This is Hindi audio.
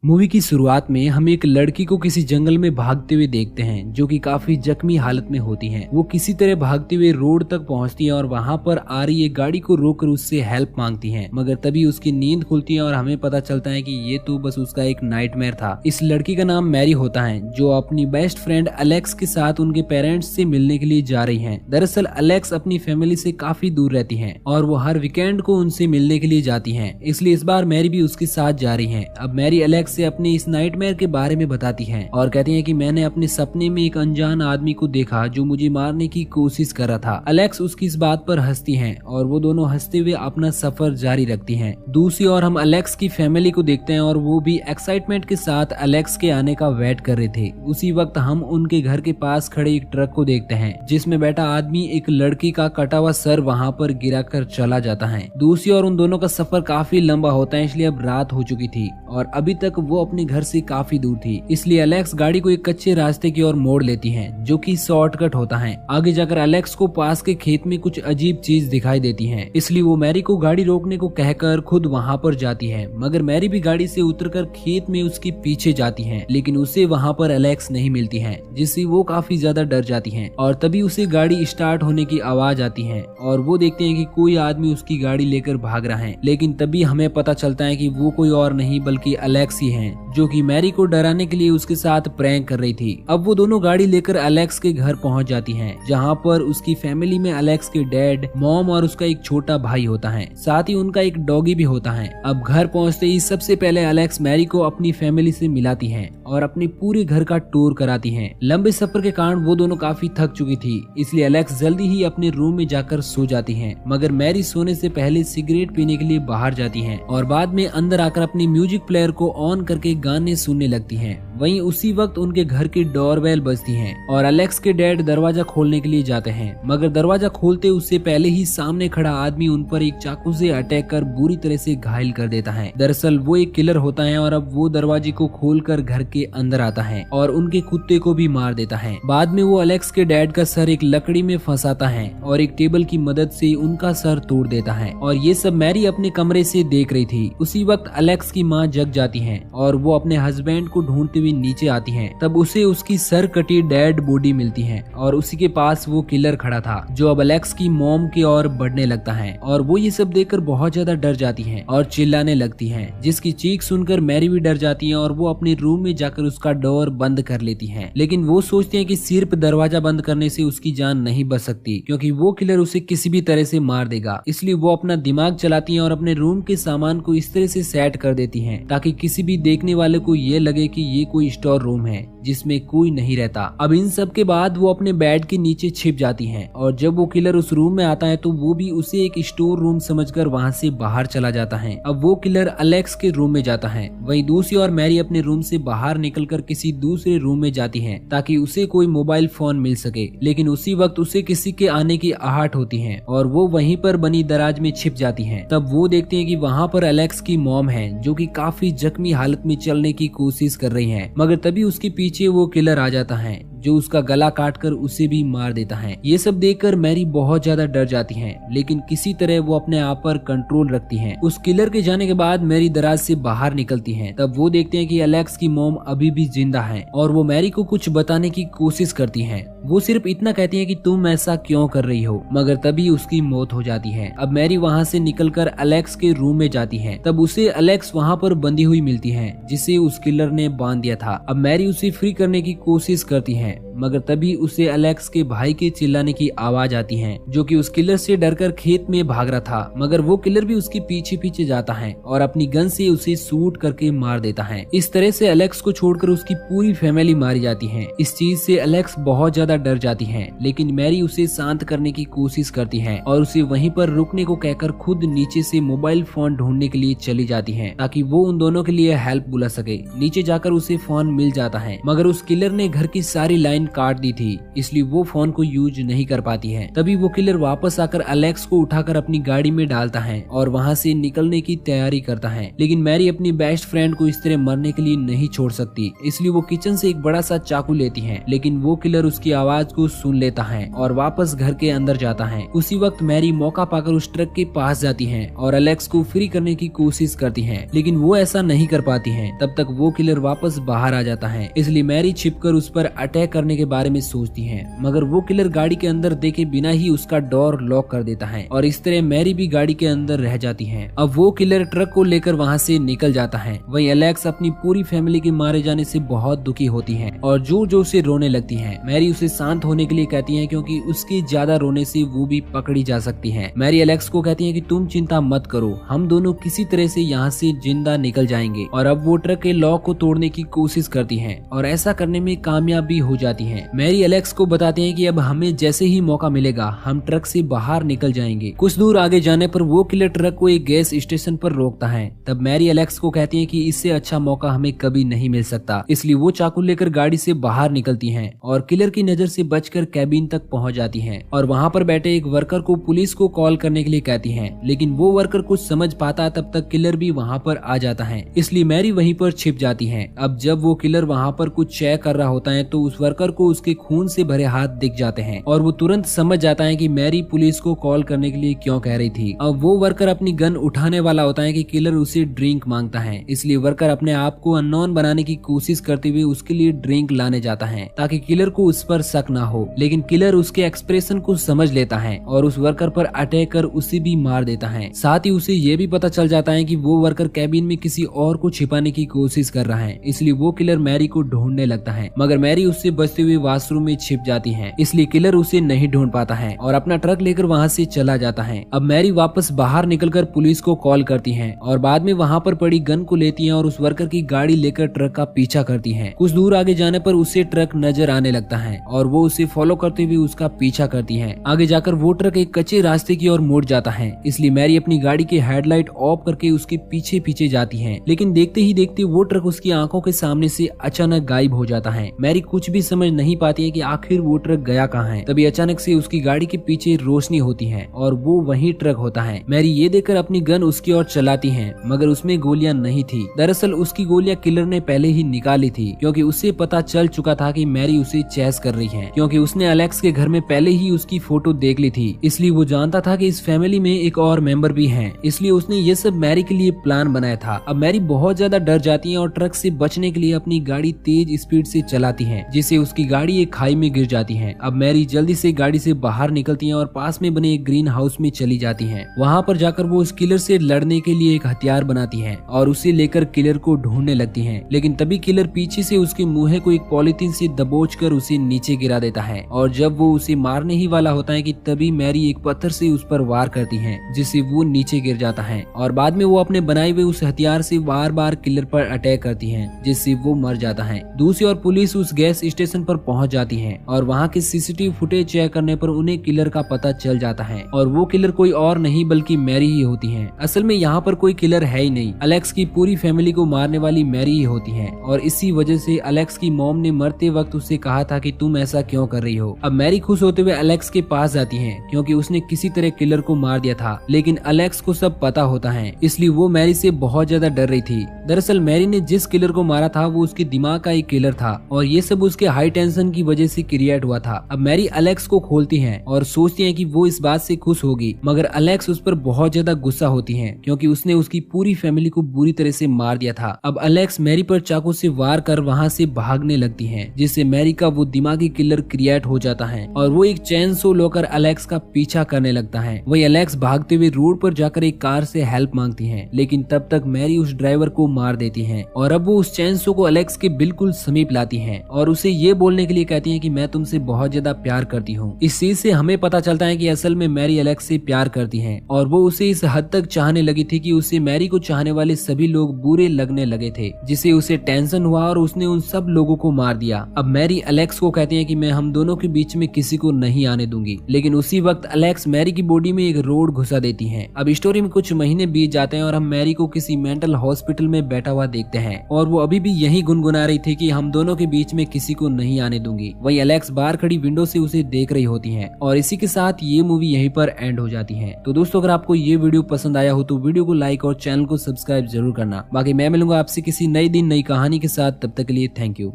मूवी की शुरुआत में हम एक लड़की को किसी जंगल में भागते हुए देखते हैं जो कि काफी जख्मी हालत में होती है। वो किसी तरह भागते हुए रोड तक पहुंचती है और वहां पर आ रही एक गाड़ी को रोककर उससे हेल्प मांगती है, मगर तभी उसकी नींद खुलती है और हमें पता चलता है कि ये तो बस उसका एक नाइटमेयर था। इस लड़की का नाम मैरी होता है जो अपनी बेस्ट फ्रेंड अलेक्स के साथ उनके पेरेंट्स से मिलने के लिए जा रही है। दरअसल अलेक्स अपनी फैमिली से काफी दूर रहती है और वो हर वीकेंड को उनसे मिलने के लिए जाती है, इसलिए इस बार मैरी भी उसके साथ जा रही है। अब मैरी अलेक्स से अपने इस नाइटमेयर के बारे में बताती है और कहती है कि मैंने अपने सपने में एक अनजान आदमी को देखा जो मुझे मारने की कोशिश कर रहा था। अलेक्स उसकी इस बात पर हंसती है और वो दोनों हंसते हुए अपना सफर जारी रखती हैं। दूसरी ओर हम अलेक्स की फैमिली को देखते हैं और वो भी एक्साइटमेंट के साथ अलेक्स के आने का वेट कर रहे थे। उसी वक्त हम उनके घर के पास खड़े एक ट्रक को देखते हैं जिसमें बैठा आदमी एक लड़की का कटा हुआ सर वहाँ पर गिरा कर चला जाता है। दूसरी ओर उन दोनों का सफर काफी लंबा होता है, इसलिए अब रात हो चुकी थी और अभी तक वो अपने घर से काफी दूर थी, इसलिए अलेक्स गाड़ी को एक कच्चे रास्ते की ओर मोड़ लेती है जो कि शॉर्टकट होता है। आगे जाकर अलेक्स को पास के खेत में कुछ अजीब चीज दिखाई देती है, इसलिए वो मैरी को गाड़ी रोकने को कहकर खुद वहां पर जाती है, मगर मैरी भी गाड़ी से उतरकर खेत में उसके पीछे जाती है, लेकिन उसे वहां पर अलेक्स नहीं मिलती है, जिससे वो काफी ज्यादा डर जाती है। और तभी उसे गाड़ी स्टार्ट होने की आवाज आती है और वो देखते हैं कि कोई आदमी उसकी गाड़ी लेकर भाग रहा है, लेकिन तभी हमें पता चलता है कि वो कोई और नहीं बल्कि अलेक्स ही है जो कि मैरी को डराने के लिए उसके साथ प्रैंक कर रही थी। अब वो दोनों गाड़ी लेकर अलेक्स के घर पहुंच जाती हैं, जहां पर उसकी फैमिली में अलेक्स के डैड, मॉम और उसका एक छोटा भाई होता है, साथ ही उनका एक डॉगी भी होता है। अब घर पहुंचते ही सबसे पहले अलेक्स मैरी को अपनी फैमिली से मिलाती है और अपने पूरे घर का टूर कराती है। लंबे सफर के कारण वो दोनों काफी थक चुकी थी, इसलिए अलेक्स जल्दी ही अपने रूम में जाकर सो जाती है, मगर मैरी सोने से पहले सिगरेट पीने के लिए बाहर जाती है और बाद में अंदर आकर अपनी म्यूजिक प्लेयर को ऑन करके गाने सुनने लगती हैं। वहीं उसी वक्त उनके घर की डोरबेल बजती है और अलेक्स के डैड दरवाजा खोलने के लिए जाते हैं, मगर दरवाजा खोलते उससे पहले ही सामने खड़ा आदमी उन पर एक चाकू से अटैक कर बुरी तरह से घायल कर देता है। दरअसल वो एक किलर होता है और अब वो दरवाजे को खोलकर घर के अंदर आता है और उनके कुत्ते को भी मार देता है। बाद में वो अलेक्स के डैड का सर एक लकड़ी में फंसाता है और एक टेबल की मदद से उनका सर तोड़ देता है और ये सब मैरी अपने कमरे से देख रही थी। उसी वक्त अलेक्स की माँ जग जाती है और वो अपने हस्बैंड को ढूंढते हुए नीचे आती है। तब उसे उसकी सर कटी डेड बॉडी मिलती है और उसी के पास वो किलर खड़ा था जो अब अलेक्स की मॉम की ओर बढ़ने लगता है और वो ये सब देखकर बहुत ज्यादा डर जाती है और चिल्लाने लगती है, जिसकी चीख सुनकर मैरी भी डर जाती है और वो अपने रूम में जाकर उसका डोर बंद कर लेती है। लेकिन वो सोचती है कि सिर्फ दरवाजा बंद करने से उसकी जान नहीं बच सकती, क्योंकि वो किलर उसे किसी भी तरह से मार देगा। इसलिए वो अपना दिमाग चलाती है और अपने रूम के सामान को इस तरह से सेट कर देती है ताकि किसी भी देखने वाले को ये लगे कि ये कोई स्टोर रूम है जिसमें कोई नहीं रहता। अब इन सब के बाद वो अपने बेड के नीचे छिप जाती हैं और जब वो किलर उस रूम में आता है तो वो भी उसे एक स्टोर रूम समझकर वहां से बाहर चला जाता है। अब वो किलर अलेक्स के रूम में जाता है। वहीं दूसरी ओर मैरी अपने रूम से बाहर निकलकर किसी दूसरे रूम में जाती है ताकि उसे कोई मोबाइल फोन मिल सके, लेकिन उसी वक्त उसे किसी के आने की आहट होती है और वो वहीं पर बनी दराज में छिप जाती है। तब वो देखते हैं कि वहाँ पर अलेक्स की मॉम है जो कि काफी जख्मी हालत में चलने की कोशिश कर रही है, मगर तभी उसके पीछे वो किलर आ जाता है जो उसका गला काटकर उसे भी मार देता है। ये सब देखकर मैरी बहुत ज्यादा डर जाती है, लेकिन किसी तरह वो अपने आप पर कंट्रोल रखती है। उस किलर के जाने के बाद मैरी दराज से बाहर निकलती है। तब वो देखते हैं कि अलेक्स की मॉम अभी भी जिंदा है और वो मैरी को कुछ बताने की कोशिश करती है। वो सिर्फ इतना कहती है कि तुम ऐसा क्यों कर रही हो, मगर तभी उसकी मौत हो जाती है। अब मैरी वहाँ से निकलकर अलेक्स के रूम में जाती है। तब उसे अलेक्स वहाँ पर बंधी हुई मिलती है जिसे उस किलर ने बांध दिया था। अब मैरी उसे फ्री करने की कोशिश करती है, मगर तभी उसे अलेक्स के भाई के चिल्लाने की आवाज आती है जो कि उस किलर से डरकर खेत में भाग रहा था, मगर वो किलर भी उसके पीछे पीछे जाता है और अपनी गन से उसे शूट करके मार देता है। इस तरह से अलेक्स को छोड़कर उसकी पूरी फैमिली मारी जाती है। इस चीज से अलेक्स बहुत ज्यादा डर जाती है, लेकिन मैरी उसे शांत करने की कोशिश करती है और उसे वहीं पर रुकने को कहकर खुद नीचे से मोबाइल फोन ढूंढने के लिए चली जाती है ताकि वो उन दोनों के लिए हेल्प बुला सके। नीचे जाकर उसे फोन मिल जाता है, मगर उस किलर ने घर की सारी लाइन काट दी थी, इसलिए वो फोन को यूज नहीं कर पाती है। तभी वो किलर वापस आकर अलेक्स को उठाकर अपनी गाड़ी में डालता है और वहाँ से निकलने की तैयारी करता है, लेकिन मैरी अपनी बेस्ट फ्रेंड को इस तरह मरने के लिए नहीं छोड़ सकती, इसलिए वो किचन से एक बड़ा सा चाकू लेती है, लेकिन वो किलर उसकी आवाज को सुन लेता है और वापस घर के अंदर जाता है। उसी वक्त मैरी मौका पाकर उस ट्रक के पास जाती है और एलेक्स को फ्री करने की कोशिश करती है, लेकिन वो ऐसा नहीं कर पाती है। तब तक वो किलर वापस बाहर आ जाता है, इसलिए मैरी छिपकर उस पर अटैक करने के बारे में सोचती है, मगर वो किलर गाड़ी के अंदर देखे बिना ही उसका डोर लॉक कर देता है और इस तरह मैरी भी गाड़ी के अंदर रह जाती है। अब वो किलर ट्रक को लेकर वहाँ से निकल जाता है। वहीं एलेक्स अपनी पूरी फैमिली के मारे जाने से बहुत दुखी होती है और जोर जोर से रोने लगती है। मैरी उसे शांत होने के लिए कहती है, क्योंकि उसके ज्यादा रोने से वो भी पकड़ी जा सकती है। मैरी एलेक्स को कहती है कि तुम चिंता मत करो, हम दोनों किसी तरह से यहाँ से जिंदा निकल जाएंगे। और अब वो ट्रक के लॉक को तोड़ने की कोशिश करती है और ऐसा करने में कामयाब भी हो जाती है। मैरी एलेक्स को बताती है कि अब हमें जैसे ही मौका मिलेगा हम ट्रक से बाहर निकल जाएंगे। कुछ दूर आगे जाने पर वो किलर ट्रक को एक गैस स्टेशन पर रोकता है। तब मैरी एलेक्स को कहती है कि इससे अच्छा मौका हमें कभी नहीं मिल सकता, इसलिए वो चाकू लेकर गाड़ी से बाहर निकलती हैं और किलर की नजर से बचकर कैबिन तक पहुंच जाती हैं और वहां पर बैठे एक वर्कर को पुलिस को कॉल करने के लिए कहती हैं, लेकिन वो वर्कर कुछ समझ पाता तब तक किलर भी वहां पर आ जाता है, इसलिए मैरी वहीं पर छिप जाती है। अब जब वो किलर वहां पर कुछ चेक कर रहा होता है तो उस वर्कर को उसके खून से भरे हाथ दिख जाते हैं और वो तुरंत समझ जाता है कि मैरी पुलिस को कॉल करने के लिए क्यों कह रही थी। अब वो वर्कर अपनी गन उठाने वाला होता है कि किलर उसे ड्रिंक मांगता है, इसलिए वर्कर अपने आप को अननोन बनाने की कोशिश करते हुए उसके लिए ड्रिंक लाने जाता है ताकि किलर को उस पर शक ना हो, लेकिन किलर उसके एक्सप्रेशन को समझ लेता है और उस वर्कर पर अटैक कर उसे भी मार देता है। साथ ही उसे ये भी पता चल जाता है कि वो वर्कर कैबिन में किसी और को छिपाने की कोशिश कर रहा है, इसलिए वो किलर मैरी को ढूंढने लगता है, मगर मैरी उससे बचते हुए वॉशरूम में छिप जाती है, इसलिए किलर उसे नहीं ढूंढ पाता है और अपना ट्रक लेकर वहाँ से चला जाता है। अब मैरी वापस बाहर निकलकर पुलिस को कॉल करती है और बाद में वहाँ पर पड़ी गन को लेती है और उस वर्कर की गाड़ी लेकर ट्रक का पीछा करती है। कुछ दूर आगे जाने पर उसे ट्रक नजर आने लगता है और वो उसे फॉलो करते हुए उसका पीछा करती है। आगे जाकर वो ट्रक एक कच्चे रास्ते की ओर मुड़ जाता है, इसलिए मैरी अपनी गाड़ी की हेडलाइट ऑफ करके उसके पीछे पीछे जाती है, लेकिन देखते ही देखते वो ट्रक उसकी आंखों के सामने से अचानक गायब हो जाता है। मैरी कुछ भी समझ नहीं पाती है कि आखिर वो ट्रक गया कहाँ है। तभी अचानक से उसकी गाड़ी के पीछे रोशनी होती है और वो वही ट्रक होता है। मैरी ये देखकर अपनी गन उसकी ओर चलाती है, मगर उसमें गोलियां नहीं थी। दरअसल उसकी गोलियां किलर ने पहले ही निकाली थी, क्योंकि उसे पता चल चुका था कि मैरी उसे चेस कर रही है, क्योंकि उसने एलेक्स के घर में पहले ही उसकी फोटो देख ली थी, इसलिए वो जानता था कि इस फैमिली में एक और मेंबर भी है, इसलिए उसने ये सब मैरी के लिए प्लान बनाया था। अब मैरी बहुत ज्यादा डर जाती है और ट्रक से बचने के लिए अपनी गाड़ी तेज स्पीड से चलाती है, जिससे उसकी गाड़ी एक खाई में गिर जाती है। अब मैरी जल्दी से गाड़ी से बाहर निकलती है और पास में बने एक ग्रीन हाउस में चली जाती है। वहाँ पर जाकर वो उस किलर से लड़ने के लिए एक हथियार बनाती है और उसे लेकर किलर को ढूंढने लगती है, लेकिन तभी किलर पीछे से उसके मुंह को एक पॉलिथीन से दबोच कर उसे नीचे गिरा देता है और जब वो उसे मारने ही वाला होता है कि तभी मैरी एक पत्थर से उस पर वार करती है, जिससे वो नीचे गिर जाता है और बाद में वो अपने बनाए हुए उस हथियार से बार बार किलर पर अटैक करती है, जिससे वो मर जाता है। दूसरी ओर पुलिस उस गैस स्टेशन पर पहुंच जाती है और वहाँ के सीसीटीवी फुटेज चेक करने पर उन्हें किलर का पता चल जाता है और वो किलर कोई और नहीं बल्कि मैरी ही होती है। असल में यहाँ पर कोई किलर है ही नहीं, एलेक्स की पूरी फैमिली को मारने वाली मैरी ही होती है और इसी वजह से एलेक्स की मॉम ने मरते वक्त उससे कहा था कि तुम ऐसा क्यों कर रही हो। अब मैरी खुश होते हुए एलेक्स के पास जाती है, क्योंकि उसने किसी तरह किलर को मार दिया था, लेकिन एलेक्स को सब पता होता है, इसलिए वो मैरी से बहुत ज्यादा डर रही थी। दरअसल मैरी ने जिस किलर को मारा था वो उसके दिमाग का एक किलर था और ये सब उसके हाई टेंशन की वजह से क्रिएट हुआ था। अब मैरी एलेक्स को खोलती है और सोचती है कि वो इस बात से खुश होगी, मगर एलेक्स उस पर बहुत ज्यादा गुस्सा होती है, क्योंकि उसने उसकी पूरी फैमिली को बुरी तरह से मार दिया था। अब एलेक्स मैरी पर चाकू से वार कर वहाँ से भागने लगती है, जिससे मैरी का वो दिमागी किलर क्रिएट हो जाता है और वो एक चैन सो लेकर एलेक्स का पीछा करने लगता है। वही एलेक्स भागते हुए रोड पर जाकर एक कार से हेल्प मांगती है, लेकिन तब तक मैरी उस ड्राइवर को मार देती है और अब वो उस चैन सो को एलेक्स के बिल्कुल समीप लाती है और उसे ये बोलने के लिए कहती है कि मैं तुमसे बहुत ज्यादा प्यार करती हूँ। इस चीज से हमें पता चलता है कि असल में मैरी एलेक्स से प्यार करती है और वो उसे इस हद तक चाहने लगी थी कि उसे मैरी को चाहने वाले सभी लोग बुरे लगने लगे थे, जिससे उसे टेंशन हुआ और उसने उन सब लोगों को मार दिया। अब मैरी एलेक्स को कहती है कि मैं हम दोनों के बीच में किसी को नहीं आने दूंगी, लेकिन उसी वक्त एलेक्स मैरी की बॉडी में एक रोड घुसा देती है। अब स्टोरी में कुछ महीने बीत जाते हैं और हम मैरी को किसी मेंटल हॉस्पिटल में बैठा हुआ देखते हैं और वो अभी भी यही गुनगुना रही थी कि हम दोनों के बीच में किसी को नहीं आने दूंगी। वही एलेक्स बाहर खड़ी विंडो से उसे देख रही होती है और इसी के साथ ये मूवी यहीं पर एंड हो जाती है। तो दोस्तों, अगर आपको ये वीडियो पसंद आया हो तो वीडियो को लाइक और चैनल को सब्सक्राइब जरूर करना। बाकी मैं मिलूंगा आपसे किसी नई दिन नई कहानी के साथ, तब तक के लिए थैंक यू।